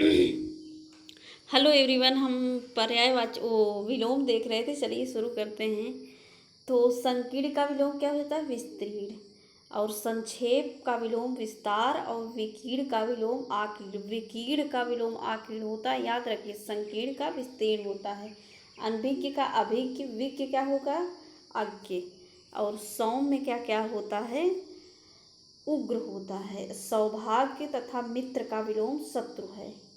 Hello everyone, हम पर्यायवाची विलोम देख रहे थे। चलिए शुरू करते हैं। तो संकीर्ण का विलोम क्या होता है? विस्तीर्ण। और संक्षेप का विलोम विस्तार। और विकीर्ण का विलोम आकीर्ण। विकीर्ण का विलोम आकीर्ण होता है, याद रखिए। संकीर्ण का विस्तीर्ण होता है। अनभिज्ञ का अभिज्ञ। विज्ञ क्या होगा? अज्ञ। और सौम्य क्या क्या होता है? उग्र होता है। सौभाग्य तथा मित्र का विलोम शत्रु है।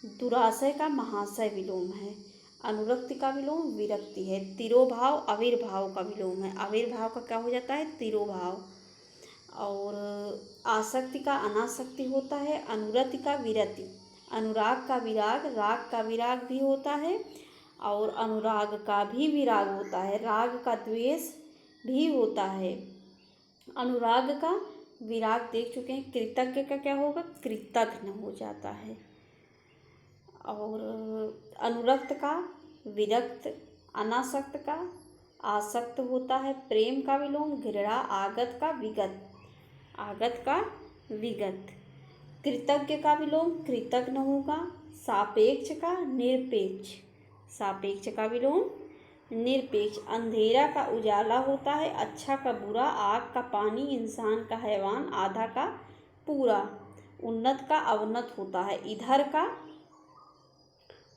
दुराशय का महाशय विलोम है। अनुरक्ति का विलोम विरक्ति है। तिरोभाव आविर्भाव का विलोम है। आविर्भाव का क्या हो जाता है? तिरोभाव। और आसक्ति का अनासक्ति होता है। अनुरति का विरति। अनुराग का विराग। राग का विराग भी होता है और अनुराग का भी विराग होता है। राग का द्वेष भी होता है। अनुराग का विराग देख चुके हैं। कृतज्ञ का क्या होगा? कृतघ्न हो जाता है। और अनुरक्त का विरक्त। अनासक्त का आसक्त होता है। प्रेम का विलोम घृणा। आगत का विगत। आगत का विगत। कृतज्ञ का विलोम कृतघ्न होगा। सापेक्ष का निरपेक्ष। सापेक्ष का विलोम निरपेक्ष। अंधेरा का उजाला होता है। अच्छा का बुरा। आग का पानी। इंसान का हैवान। आधा का पूरा। उन्नत का अवनत होता है। इधर का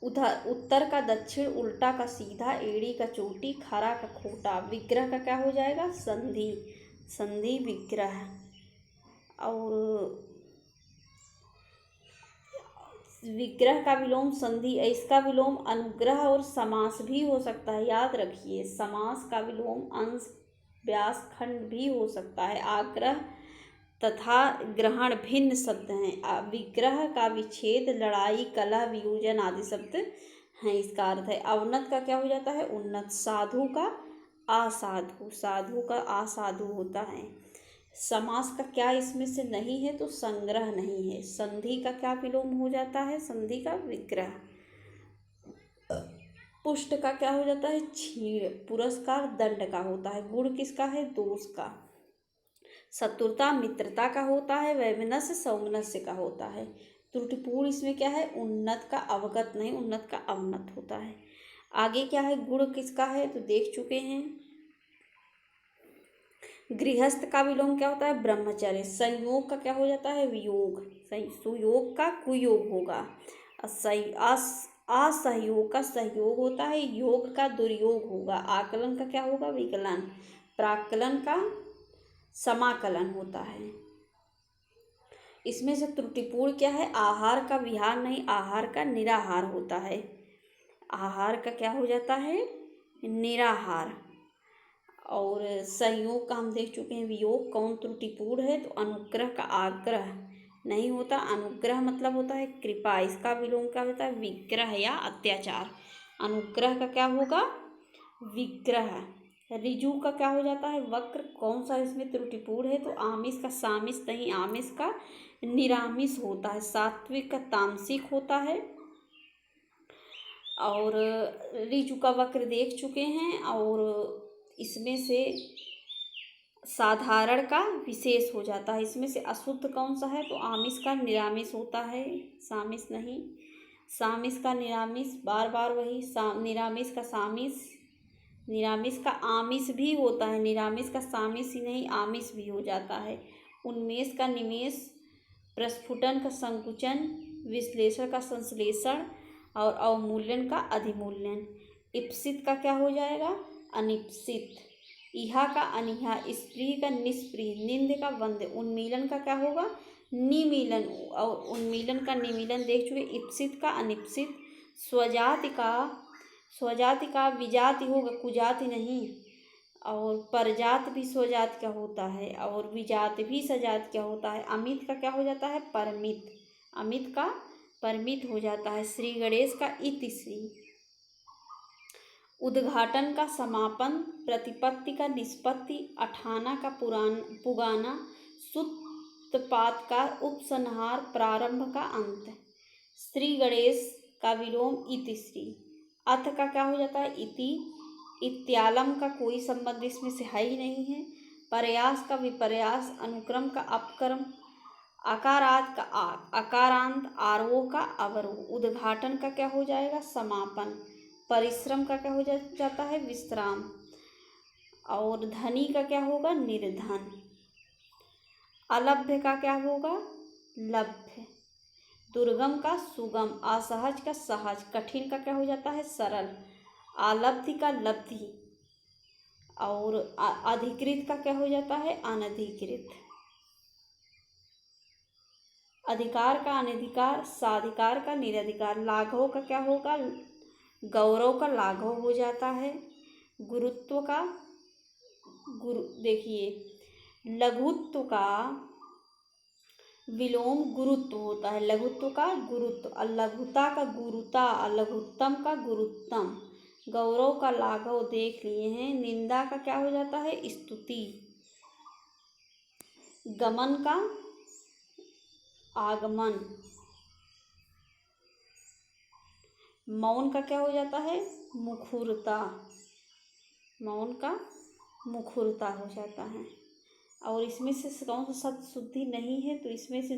उधर। उत्तर का दक्षिण। उल्टा का सीधा। एड़ी का चोटी। खरा का खोटा। विग्रह का क्या हो जाएगा? संधि। संधि विग्रह। और विग्रह का विलोम संधि। इसका विलोम अनुग्रह और समास भी हो सकता है, याद रखिए। समास का विलोम अंश व्यास खंड भी हो सकता है। आग्रह तथा ग्रहण भिन्न शब्द हैं। विग्रह का विच्छेद, लड़ाई, कलह, वियोजन आदि शब्द हैं। इसका अर्थ है। अवनत का क्या हो जाता है? उन्नत। साधु का असाधु। साधु का असाधु होता है। समास का क्या इसमें से नहीं है? तो संग्रह नहीं है। संधि का क्या विलोम हो जाता है? संधि का विग्रह। पुष्ट का क्या हो जाता है? छीण। पुरस्कार दंड का होता है। गुण किसका है? दोष का। शत्रुता मित्रता का होता है। वैमनस्य सौमनस्य का होता है। त्रुटिपूर्ण इसमें क्या है? उन्नत का अवगत नहीं, उन्नत का अवनत होता है। आगे क्या है? गुण किसका है? तो देख चुके हैं। गृहस्थ का विलोम क्या होता है? ब्रह्मचर्य। संयोग का क्या हो जाता है? वियोग। सुयोग का कुयोग होगा। असहयोग का सहयोग होता है। योग का दुर्योग होगा। आकलन का क्या होगा? विकलन। प्राक्कलन का समाकलन होता है। इसमें से त्रुटिपूर्ण क्या है? आहार का विहार नहीं, आहार का निराहार होता है। आहार का क्या हो जाता है? निराहार। और संयोग का हम देख चुके हैं। वियोग कौन त्रुटिपूर्ण है? तो अनुग्रह का आग्रह नहीं होता। अनुग्रह मतलब होता है कृपा। इसका विलोम क्या होता है? विग्रह या अत्याचार। अनुग्रह का क्या होगा? विग्रह। ऋजु का क्या हो जाता है? वक्र। कौन सा इसमें त्रुटिपूर्ण है? तो आमिष का सामिष नहीं, आमिष का निरामिष होता है। सात्विक का तामसिक होता है। और ऋजु का वक्र देख चुके हैं। और इसमें से साधारण का विशेष हो जाता है। इसमें से अशुद्ध कौन सा है? तो आमिष का निरामिष होता है, सामिष नहीं। सामिष का निरामिष, बार बार वही। निरामिष का सामिष। निरामिष का आमिष भी होता है। निरामिष का सामिष ही नहीं, आमिष भी हो जाता है। उन्मेष का निमेष। प्रस्फुटन का संकुचन। विश्लेषण का संश्लेषण। और अवमूल्यन का अधिमूल्यन। इप्सित का क्या हो जाएगा? अनिप्सित। इहा का अनिहा। स्प्रीह का निस्प्रीह। निंद का वंद। उन्मीलन का क्या होगा? निमीलन। और उन्मीलन का निमीलन देख चुके। इप्सित का अनिप्सित। स्वजाति का विजाति होगा, कुजाति नहीं। और परजात भी स्वजाति का होता है। और विजात भी सजाति का होता है। अमित का क्या हो जाता है? परमित। अमित का परमित हो जाता है। श्री गणेश का इति श्री। उद्घाटन का समापन। प्रतिपत्ति का निष्पत्ति। अठाना का पुगाना। सूत्रपात का उपसंहार। प्रारंभ का अंत। श्री गणेश का विलोम इति श्री। अथ का क्या हो जाता है? इति। इत्यालम का कोई संबंध इसमें से है ही नहीं है। प्रयास का विपर्यास। अनुक्रम का अपक्रम। अकारांत आरोह का अवरोह। उद्घाटन का क्या हो जाएगा? समापन। परिश्रम का क्या हो जाता है? विश्राम। और धनी का क्या होगा? निर्धन। अलभ्य का क्या होगा? लभ्य। दुर्गम का सुगम। असहज का सहज। कठिन का क्या हो जाता है? सरल। आलब्धि का लब्धि। और अधिकृत का क्या हो जाता है? अनधिकृत। अधिकार का अनधिकार। साधिकार का निरधिकार। लाघव का क्या होगा? गौरव का लाघव हो जाता है। गुरुत्व का देखिए लघुत्व का विलोम गुरुत्व होता है। लघुत्व का गुरुत्व। लघुता का गुरुता। लघुत्तम का गुरुत्तम। गौरव का लाघव देख लिए हैं। निंदा का क्या हो जाता है? स्तुति। गमन का आगमन। मौन का क्या हो जाता है? मुखुरता। मौन का मुखुरता हो जाता है। और इसमें से कौन सा शब्द शुद्धि नहीं है? तो इसमें से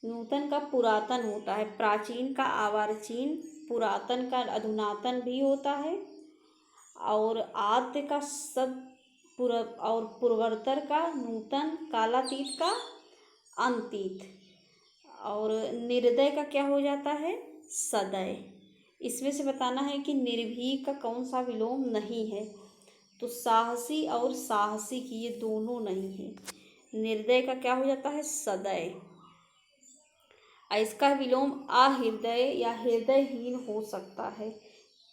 नूतन का पुरातन होता है। प्राचीन का आवर्चीन। पुरातन का अधुनातन भी होता है। और आद्य का और पूर्वोत्तर का नूतन। कालातीत का अंतीत। और निर्दय का क्या हो जाता है? सदय। इसमें से बताना है कि निर्भीक का कौन सा विलोम नहीं है। तो साहसी और साहसिक ये दोनों नहीं है। निर्दय का क्या हो जाता है? सदय। इसका विलोम अहृदय या हृदयहीन हो सकता है।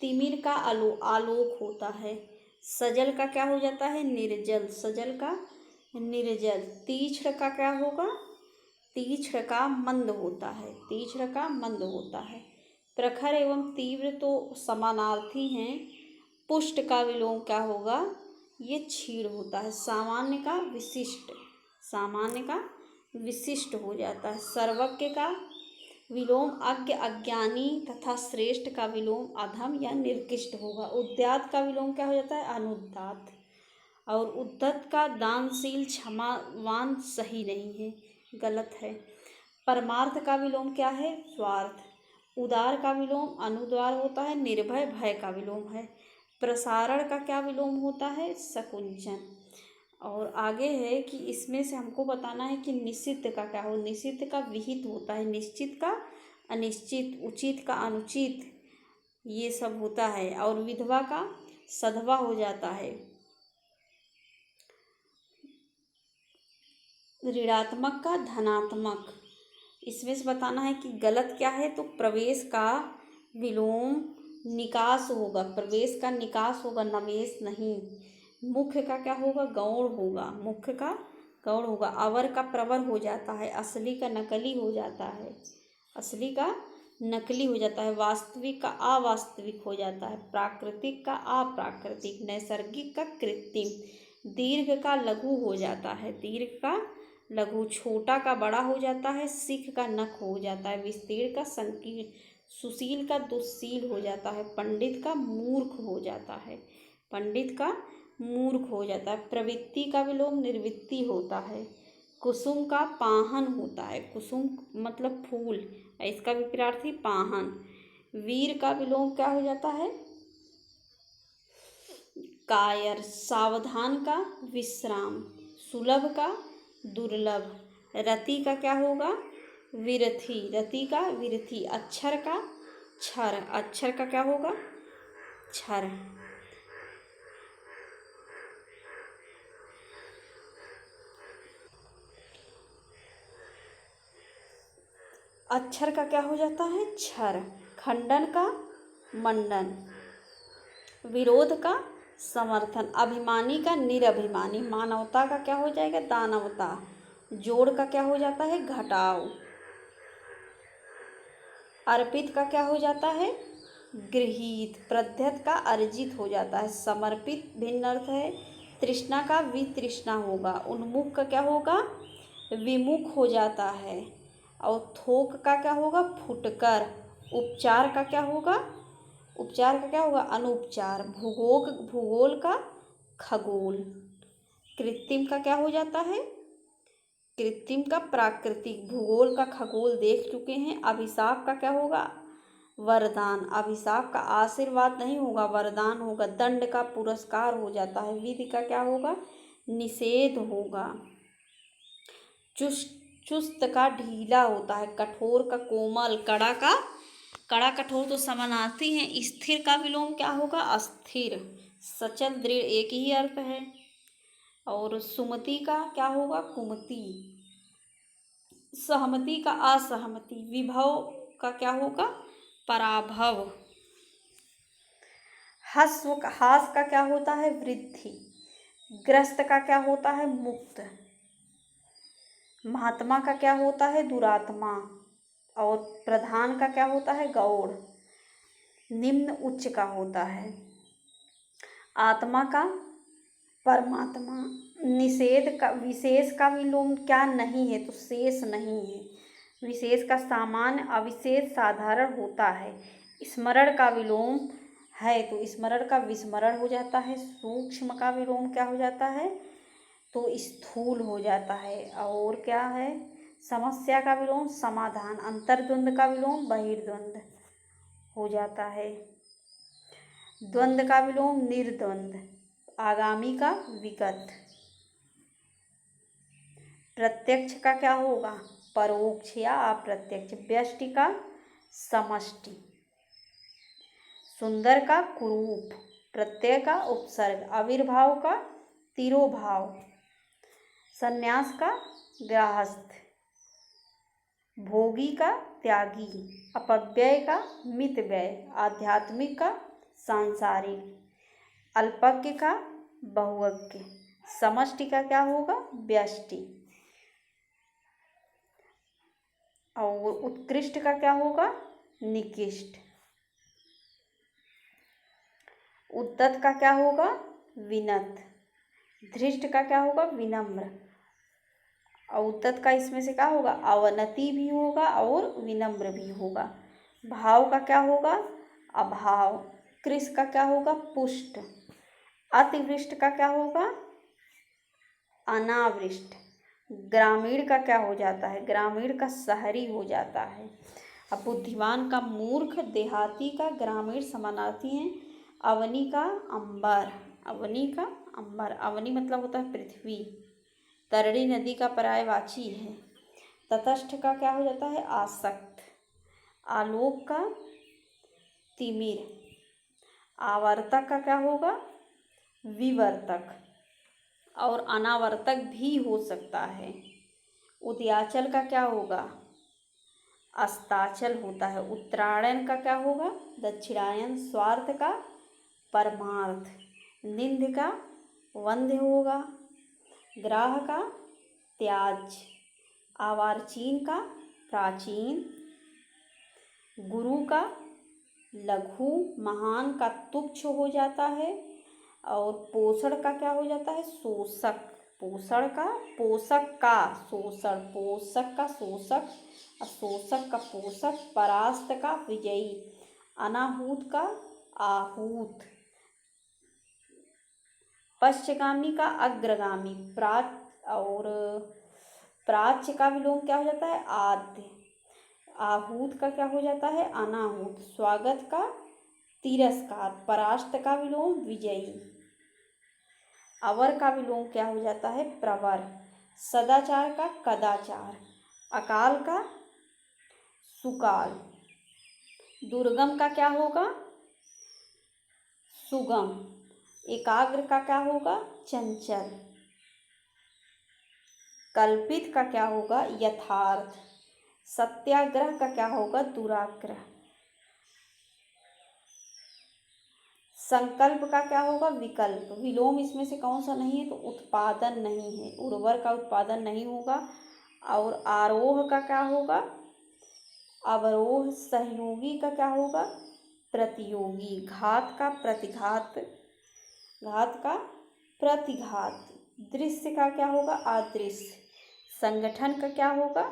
तिमिर का आलोक होता है। सजल का क्या हो जाता है? निर्जल। सजल का निर्जल। तीक्ष्ण का क्या होगा? तीक्ष्ण का मंद होता है। तीक्ष्ण का मंद होता है। प्रखर एवं तीव्र तो समानार्थी हैं। पुष्ट का विलोम क्या होगा? ये क्षीण होता है। सामान्य का विशिष्ट। सामान्य का विशिष्ट हो जाता है। सर्वज्ञ का विलोम अज्ञ अज्ञानी तथा श्रेष्ठ का विलोम अधम या निर्कृष्ट होगा। उद्यात का विलोम क्या हो जाता है? अनुदात। और उद्धत का दानशील क्षमावान सही नहीं है, गलत है। परमार्थ का विलोम क्या है? स्वार्थ। उदार का विलोम अनुद्वार होता है। निर्भय भय का विलोम है। प्रसारण का क्या विलोम होता है? सकुंचन। और आगे है कि इसमें से हमको बताना है कि निषिद्ध का क्या हो। निषिद्ध का विहित होता है। निश्चित का अनिश्चित। उचित का अनुचित, ये सब होता है। और विधवा का सधवा हो जाता है। ऋणात्मक का धनात्मक। इसमें से बताना है कि गलत क्या है। तो प्रवेश का विलोम निकास होगा। प्रवेश का निकास होगा, नवेश नहीं। मुख्य का क्या होगा? गौण होगा। मुख्य का गौण होगा। अवर का प्रवर हो जाता है। असली का नकली हो जाता है। असली का नकली हो जाता है। वास्तविक का अवास्तविक हो जाता है। प्राकृतिक का अप्राकृतिक। नैसर्गिक का कृत्रिम। दीर्घ का लघु हो जाता है। दीर्घ का लघु। छोटा का बड़ा हो जाता है। सिख का नख हो जाता है। विस्तीर्ण का संकीर्ण। सुशील का दुस्शील हो जाता है। पंडित का मूर्ख हो जाता है। पंडित का मूर्ख हो जाता है। प्रवृत्ति का विलोम निर्वृत्ति होता है। कुसुम का पाहन होता है। कुसुम मतलब फूल, इसका विपरीतार्थी पाहन। वीर का विलोम क्या हो जाता है? कायर। सावधान का विश्राम। सुलभ का दुर्लभ। रति का क्या होगा? विरथी। रति का विरथी। अक्षर का क्षर। अक्षर का क्या होगा? क्षर। अक्षर का क्या हो जाता है? क्षर। खंडन का मंडन। विरोध का समर्थन। अभिमानी का निरभिमानी। मानवता का क्या हो जाएगा? दानवता। जोड़ का क्या हो जाता है? घटाव। अर्पित का क्या हो जाता है? गृहीत। प्रध्यत का अर्जित हो जाता है। समर्पित भिन्न अर्थ है। तृष्णा का वितृष्णा होगा। उन्मुख का क्या होगा? विमुख हो जाता है। और थोक का क्या होगा? फुटकर। उपचार का क्या होगा? उपचार का क्या होगा? अनुपचार। भूगोल का खगोल। कृत्रिम का क्या हो जाता है? कृत्रिम का प्राकृतिक, भूगोल का खगोल देख चुके हैं। अभिशाप का क्या होगा? वरदान। अभिशाप का आशीर्वाद नहीं होगा, वरदान होगा। दंड का पुरस्कार हो जाता है। विधि का क्या होगा? निषेध होगा। चुस्त का ढीला होता है। कठोर का कोमल। कड़ा कठोर तो समानार्थी हैं। स्थिर का विलोम क्या होगा? अस्थिर। सचल दृढ़ एक ही अर्थ है। और सुमति का क्या होगा? कुमति। सहमति का असहमति। विभव का क्या होगा? पराभव। हास का क्या होता है? वृद्धि। ग्रस्त का क्या होता है? मुक्त। महात्मा का क्या होता है? दुरात्मा। और प्रधान का क्या होता है? गौड़। निम्न उच्च का होता है। आत्मा का परमात्मा। निषेध का विशेष का विलोम क्या नहीं है? तो शेष नहीं है। विशेष का सामान्य, अविशेष साधारण होता है। स्मरण का विलोम है तो स्मरण का विस्मरण हो जाता है। सूक्ष्म का विलोम क्या हो जाता है? तो स्थूल हो जाता है। और क्या है? समस्या का विलोम समाधान। अंतर्द्वंद का विलोम बहिर्द्वंद हो जाता है। द्वंद का विलोम निर्द्वंद। आगामी का विगत। प्रत्यक्ष का क्या होगा? परोक्ष या अप्रत्यक्ष। व्यष्टि का समष्टि। सुंदर का कुरूप। प्रत्यय का उपसर्ग। आविर्भाव का तिरोभाव। संन्यास का गृहस्थ। भोगी का त्यागी। अपव्यय का मितव्यय। आध्यात्मिक का सांसारिक। अल्पज्ञ का बहुज्ञ। समष्टि का क्या होगा? व्यष्टि। और उत्कृष्ट का क्या होगा? निकृष्ट। उद्धत का क्या होगा? विनत। धृष्ट का क्या होगा? विनम्र। और उद्धत का इसमें से क्या होगा? अवनति भी होगा और विनम्र भी होगा। भाव का क्या होगा? अभाव। कृश का क्या होगा? पुष्ट। अतिवृष्ट का क्या होगा? अनावृष्ट। ग्रामीण का क्या हो जाता है? ग्रामीण का शहरी हो जाता है। अब बुद्धिमान का मूर्ख। देहाती का ग्रामीण समानार्थी हैं। अवनी का अंबर। अवनी का अंबर। अवनी मतलब होता है पृथ्वी। तरणी नदी का पर्यायवाची है। तटस्थ का क्या हो जाता है? आसक्त। आलोक का तिमिर। आवर्तक का क्या होगा? विवर्तक। और अनावर्तक भी हो सकता है। उदयाचल का क्या होगा? अस्ताचल होता है। उत्तरायण का क्या होगा? दक्षिणायन। स्वार्थ का परमार्थ। निंद का वंध्य होगा। ग्राह का त्याज्य। आवारचीन का प्राचीन। गुरु का लघु। महान का तुच्छ हो जाता है। और पोषण का क्या हो जाता है? शोषक। पोषण का पोषक का शोषण। पोषक का शोषक और शोषक का पोषक। परास्त का विजयी। अनाहूत का आहूत। पश्चगामी का अग्रगामी। प्राच्य का विलोम क्या हो जाता है? आद्य। आहूत का क्या हो जाता है? अनाहूत। स्वागत का तिरस्कार। परास्त का विलोम विजयी। अवर का विलोम क्या हो जाता है? प्रवर। सदाचार का कदाचार। अकाल का सुकाल। दुर्गम का क्या होगा? सुगम। एकाग्र का क्या होगा? चंचल। कल्पित का क्या होगा? यथार्थ। सत्याग्रह का क्या होगा? दुराग्रह। संकल्प का क्या होगा? विकल्प। विलोम इसमें से कौन सा नहीं है? तो उत्पादन नहीं है। उर्वर का उत्पादन नहीं होगा। और आरोह का क्या होगा? अवरोह। सहयोगी का क्या होगा? प्रतियोगी। घात का प्रतिघात। घात का प्रतिघात। दृश्य का क्या होगा? अदृश्य। संगठन का क्या होगा?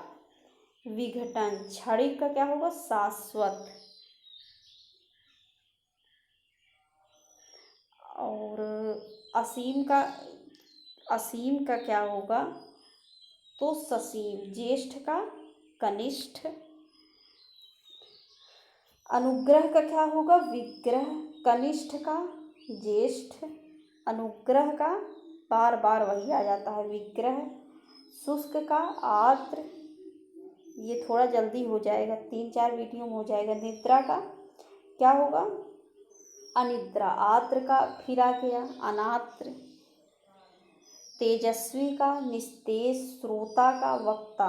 विघटन। क्षणिक का क्या होगा? शाश्वत। और असीम का क्या होगा? तो ससीव। ज्येष्ठ का कनिष्ठ। अनुग्रह का क्या होगा? विग्रह। कनिष्ठ का ज्येष्ठ, अनुग्रह का बार बार वही आ जाता है विग्रह। शुष्क का आर्द्र, ये थोड़ा जल्दी हो जाएगा, 3-4 वीडियो में हो जाएगा। निद्रा का क्या होगा? अनिद्रा। आर्द्र का फिर आ गया अनाद्र। तेजस्वी का निस्तेज। श्रोता का वक्ता।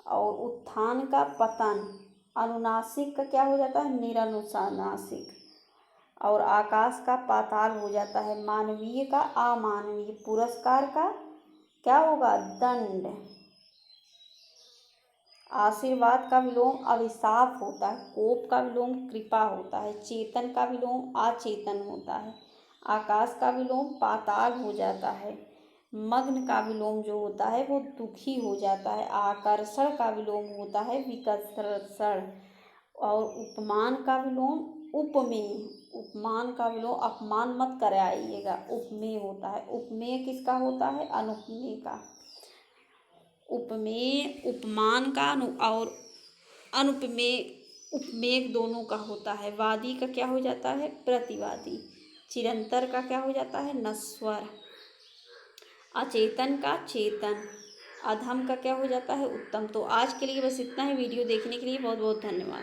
और उत्थान का पतन। अनुनासिक का क्या हो जाता है? निरनुनासिक। और आकाश का पाताल हो जाता है। मानवीय का अमानवीय। पुरस्कार का क्या होगा? दंड। आशीर्वाद का विलोम अभिशाप होता है। कोप का विलोम कृपा होता है। चेतन का विलोम अचेतन होता है। आकाश का विलोम पाताल हो जाता है। मग्न का विलोम जो होता है वो दुखी हो जाता है। आकर्षण का विलोम होता है विकर्षण। और उपमान का विलोम उपमेय। उपमान का विलोम अपमान मत कराइएगा, उपमेय होता है। उपमेय किसका होता है? अनुपमेय का। उपमेय उपमान का और अनुपमेय उपमेय दोनों का होता है। वादी का क्या हो जाता है? प्रतिवादी। चिरंतर का क्या हो जाता है? नश्वर। अचेतन का चेतन। अधम का क्या हो जाता है? उत्तम। तो आज के लिए बस इतना ही। वीडियो देखने के लिए बहुत बहुत धन्यवाद।